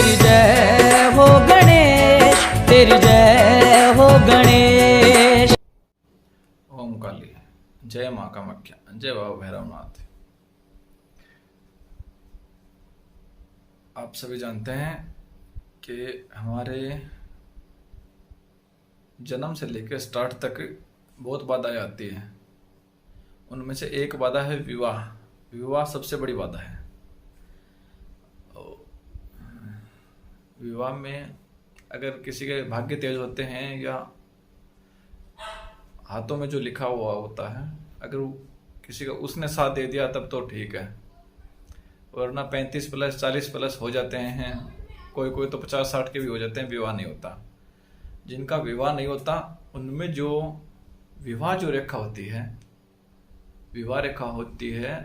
तेरी जय हो गणेश, तेरी जय हो गणेश। ओम काली, जय माँ कामाख्या, जय बाबा भैरवनाथ। आप सभी जानते हैं कि हमारे जन्म से लेकर स्टार्ट तक बहुत बाधाएं आती हैं। उनमें से एक बाधा है विवाह। विवाह सबसे बड़ी बाधा है। विवाह में अगर किसी के भाग्य तेज होते हैं या हाथों में जो लिखा हुआ होता है, अगर किसी का उसने साथ दे दिया तब तो ठीक है, वरना 35 प्लस 40 प्लस हो जाते हैं। कोई कोई तो 50-60 के भी हो जाते हैं, विवाह नहीं होता। जिनका विवाह नहीं होता उनमें जो विवाह जो रेखा होती है, विवाह रेखा होती है,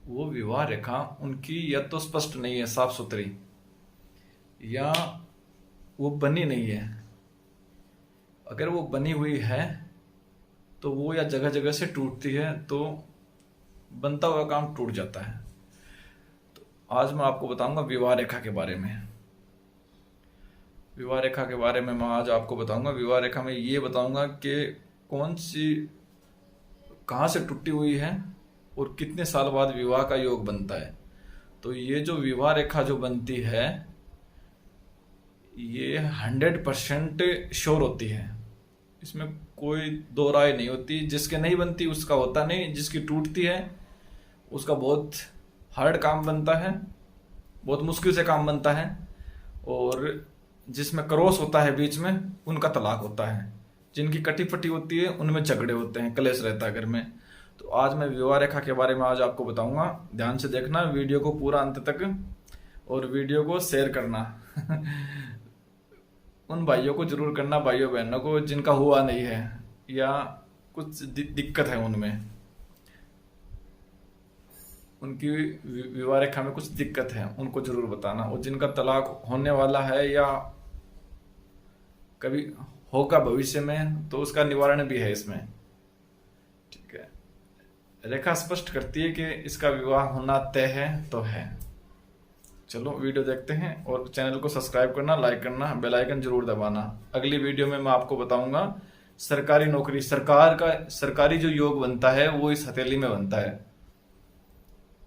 वो विवाह रेखा उनकी या तो स्पष्ट नहीं है, साफ सुथरी, या वो बनी नहीं है। अगर वो बनी हुई है तो वो या जगह जगह से टूटती है, तो बनता हुआ काम टूट जाता है। तो आज मैं आपको बताऊंगा विवाह रेखा के बारे में। विवाह रेखा के बारे में मैं आज आपको बताऊंगा। विवाह रेखा में ये बताऊंगा कि कौन सी कहाँ से टूटी हुई है और कितने साल बाद विवाह का योग बनता है। तो ये जो विवाह रेखा जो बनती है, ये 100% श्योर होती है, इसमें कोई दो राय नहीं होती। जिसके नहीं बनती उसका होता नहीं, जिसकी टूटती है उसका बहुत हार्ड काम बनता है, बहुत मुश्किल से काम बनता है। और जिसमें क्रॉस होता है बीच में, उनका तलाक होता है। जिनकी कटी फटी होती है उनमें झगड़े होते हैं, कलेश रहता है घर में। तो आज मैं विवाह रेखा के बारे में आज आपको बताऊंगा। ध्यान से देखना वीडियो को पूरा अंत तक, और वीडियो को शेयर करना उन भाइयों को जरूर करना, भाइयों बहनों को जिनका हुआ नहीं है या कुछ दिक्कत है उनमें, उनकी विवाह रेखा में कुछ दिक्कत है, उनको जरूर बताना। और जिनका तलाक होने वाला है या कभी होगा भविष्य में, तो उसका निवारण भी है इसमें। ठीक है, रेखा स्पष्ट करती है कि इसका विवाह होना तय है तो है। चलो वीडियो देखते हैं, और चैनल को सब्सक्राइब करना, लाइक करना, बेल आइकन जरूर दबाना। अगली वीडियो में मैं आपको बताऊंगा सरकारी नौकरी, सरकारी जो योग बनता है वो इस हथेली में बनता है।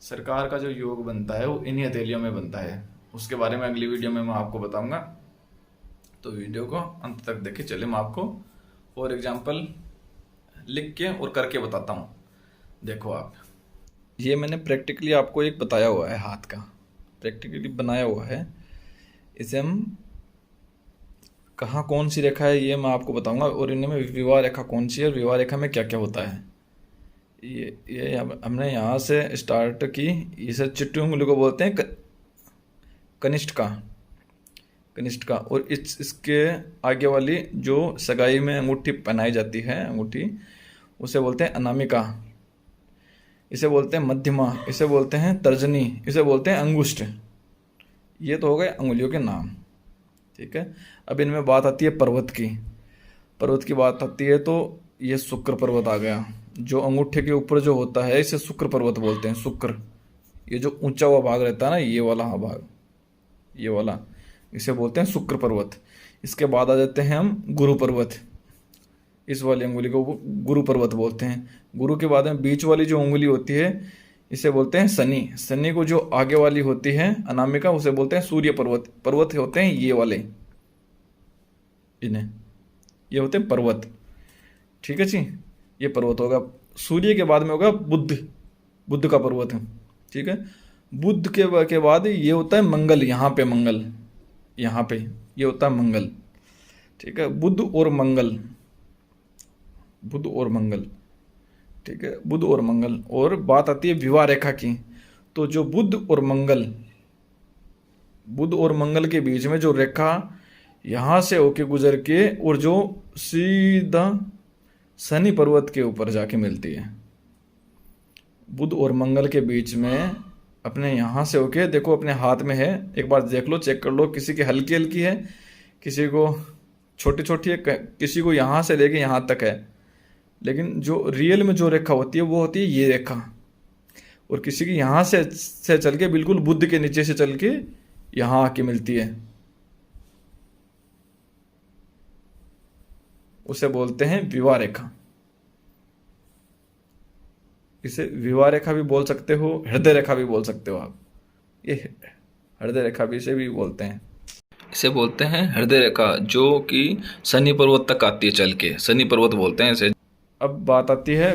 सरकार का जो योग बनता है वो इन्हीं हथेलियों में बनता है। उसके बारे में अगली वीडियो में मैं आपको बताऊंगा। तो वीडियो को अंत तक देखिए। चलिए मैं आपको फॉर एग्जाम्पल लिख के और करके बताता हूँ। देखो आप, ये मैंने प्रैक्टिकली आपको एक बताया हुआ है, हाथ का प्रैक्टिकली बनाया हुआ है। इसे हम कहाँ कौन सी रेखा है ये मैं आपको बताऊंगा, और इनमें विवाह रेखा कौन सी है और विवाह रेखा में क्या क्या होता है। ये हमने यहाँ से स्टार्ट की। इसे चिट्टी उंगली को बोलते हैं कनिष्ठ का। और इसके आगे वाली जो सगाई में अंगूठी पहनाई जाती है, अंगूठी, उसे बोलते हैं अनामिका, इसे बोलते हैं मध्यमा, इसे बोलते हैं तर्जनी, इसे बोलते हैं अंगुष्ठ। ये तो हो गए अंगुलियों के नाम। ठीक है, अब इनमें बात आती है पर्वत की बात आती है। तो ये शुक्र पर्वत आ गया। जो अंगूठे के ऊपर जो होता है इसे शुक्र पर्वत बोलते हैं। शुक्र, ये जो ऊंचा हुआ भाग रहता है ना, ये वाला भाग, ये वाला, इसे बोलते हैं शुक्र पर्वत। इसके बाद आ जाते हैं हम गुरु पर्वत। इस वाली अंगुली को गुरु पर्वत बोलते हैं। गुरु के बाद में बीच वाली जो उंगली होती है इसे बोलते हैं शनि। शनि को जो आगे वाली होती है अनामिका, उसे बोलते हैं सूर्य पर्वत। पर्वत होते हैं ये वाले, इन्हें ये होते हैं पर्वत। ठीक है जी, ये पर्वत होगा। सूर्य के बाद में होगा बुध का पर्वत है। ठीक है, बुध के बाद ये होता है मंगल। यहाँ पे मंगल, यहाँ पे ये होता है मंगल। ठीक है, बुध और मंगल। ठीक है, बुध और मंगल। और बात आती है विवाह रेखा की। तो जो बुध और मंगल के बीच में जो रेखा यहाँ से होके गुजर के और जो सीधा शनि पर्वत के ऊपर जाके मिलती है, बुध और मंगल के बीच में, अपने यहाँ से होके देखो, अपने हाथ में है, एक बार देख लो, चेक कर लो। किसी की हल्की हल्की है, किसी को छोटी छोटी है, किसी को यहाँ से लेके यहाँ तक है। लेकिन जो रियल में जो रेखा होती है वो होती है ये रेखा। और किसी की यहाँ से चल के बिल्कुल बुध के नीचे से चल के यहां आके मिलती है, उसे बोलते हैं विवाह रेखा। इसे विवाह रेखा भी बोल सकते हो, हृदय रेखा भी बोल सकते हो आप। ये हृदय रेखा भी इसे भी बोलते हैं। इसे बोलते हैं हृदय रेखा, जो कि शनि पर्वत तक आती है चल के, शनि पर्वत बोलते हैं इसे। अब बात आती है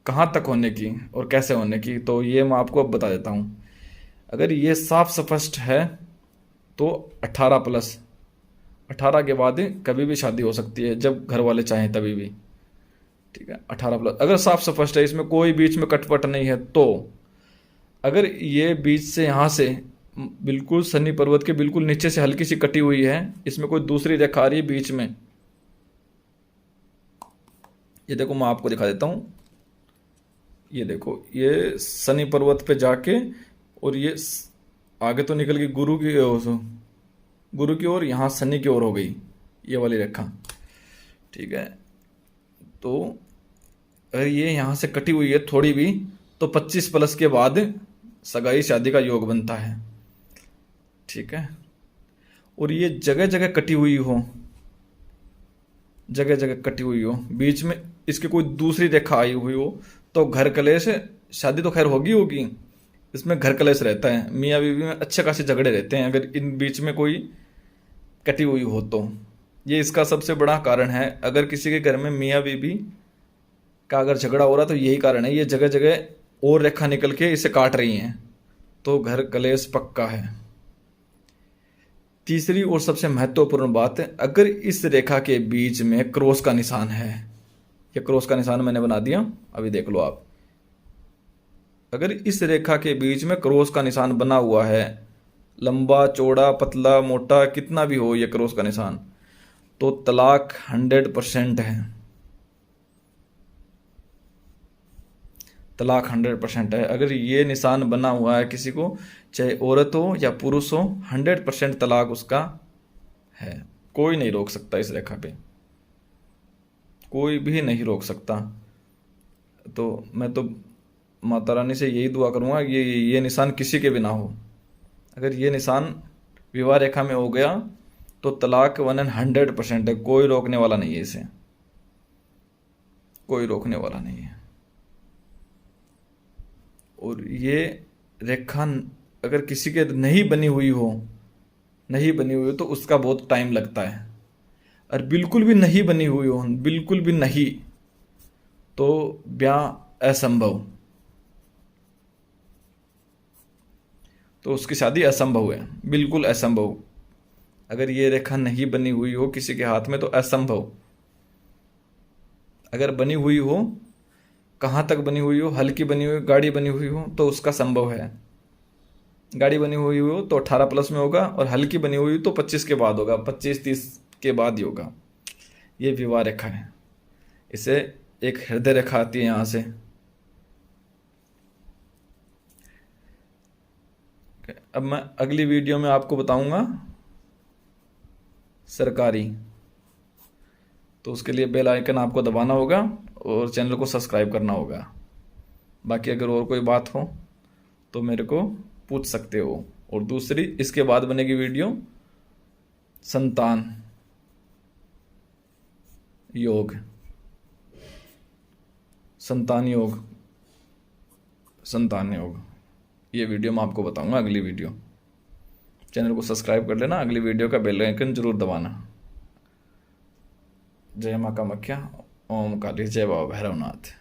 कहाँ तक होने की और कैसे होने की, तो ये मैं आपको अब बता देता हूँ। अगर ये साफ स्पष्ट है तो 18+, 18 के बाद कभी भी शादी हो सकती है, जब घर वाले चाहें तभी भी, ठीक है। 18+, अगर साफ स्पष्ट है, इसमें कोई बीच में कटपट नहीं है। तो अगर ये बीच से यहाँ से बिल्कुल शनि पर्वत के बिल्कुल नीचे से हल्की सी कटी हुई है, इसमें कोई दूसरी रेखा आ रही है बीच में, ये देखो मैं आपको दिखा देता हूँ। ये देखो, ये शनि पर्वत पे जाके और ये आगे तो निकल गई गुरु की ओर, यहाँ शनि की ओर हो गई ये वाली रेखा, ठीक है। तो अगर ये यहाँ से कटी हुई है थोड़ी भी, तो 25+ के बाद सगाई शादी का योग बनता है, ठीक है। और ये जगह जगह कटी हुई हो, जगह जगह कटी हुई हो, बीच में इसकी कोई दूसरी रेखा आई हुई हो, तो घर कलेश, शादी तो खैर होगी, इसमें घर कलेश रहता है, मियाँ बीवी में अच्छे खासे झगड़े रहते हैं अगर इन बीच में कोई कटी हुई हो तो। ये इसका सबसे बड़ा कारण है। अगर किसी के घर में मियाँ बीवी का अगर झगड़ा हो रहा तो यही कारण है, ये जगह जगह और रेखा निकल के इसे काट रही हैं, तो घर कलेश पक्का है। तीसरी और सबसे महत्वपूर्ण बात है, अगर इस रेखा के बीच में क्रॉस का निशान है, ये क्रॉस का निशान मैंने बना दिया, अभी देख लो आप। अगर इस रेखा के बीच में क्रॉस का निशान बना हुआ है, लंबा चौड़ा पतला मोटा कितना भी हो ये क्रॉस का निशान, तो तलाक 100% है, तलाक 100% है। अगर ये निशान बना हुआ है किसी को, चाहे औरत हो या पुरुष हो, 100% तलाक उसका है। कोई नहीं रोक सकता इस रेखा पे, कोई भी नहीं रोक सकता। तो मैं तो माता रानी से यही दुआ करूँगा ये निशान किसी के भी ना हो। अगर ये निशान विवाह रेखा में हो गया तो तलाक 100% है, कोई रोकने वाला नहीं है इसे, कोई रोकने वाला नहीं है। और ये रेखा अगर किसी के नहीं बनी हुई हो तो उसका बहुत टाइम लगता है। और बिल्कुल भी नहीं बनी हुई हो, बिल्कुल भी नहीं, तो ब्याह असंभव, तो उसकी शादी असंभव है, बिल्कुल असंभव। अगर ये रेखा नहीं बनी हुई हो किसी के हाथ में तो असंभव। अगर बनी हुई हो, कहाँ तक बनी हुई हो, हल्की बनी हुई, गाढ़ी बनी हुई हो, तो उसका संभव है। गाढ़ी बनी हुई हो तो 18+ में होगा, और हल्की बनी हुई तो 25 के बाद होगा, 25-30 के बाद ही होगा। ये विवाह रेखा है। इसे एक हृदय रेखा आती है यहाँ से। अब मैं अगली वीडियो में आपको बताऊंगा सरकारी, तो उसके लिए बेल आइकन आपको दबाना होगा और चैनल को सब्सक्राइब करना होगा। बाकी अगर और कोई बात हो तो मेरे को पूछ सकते हो। और दूसरी, इसके बाद बनेगी वीडियो संतान योग, संतान योग, संतान योग, ये वीडियो मैं आपको बताऊंगा अगली वीडियो। चैनल को सब्सक्राइब कर लेना, अगली वीडियो का बेल आइकन जरूर दबाना। जय मां कामाख्या, ओम काली, जय बाबा भैरवनाथ।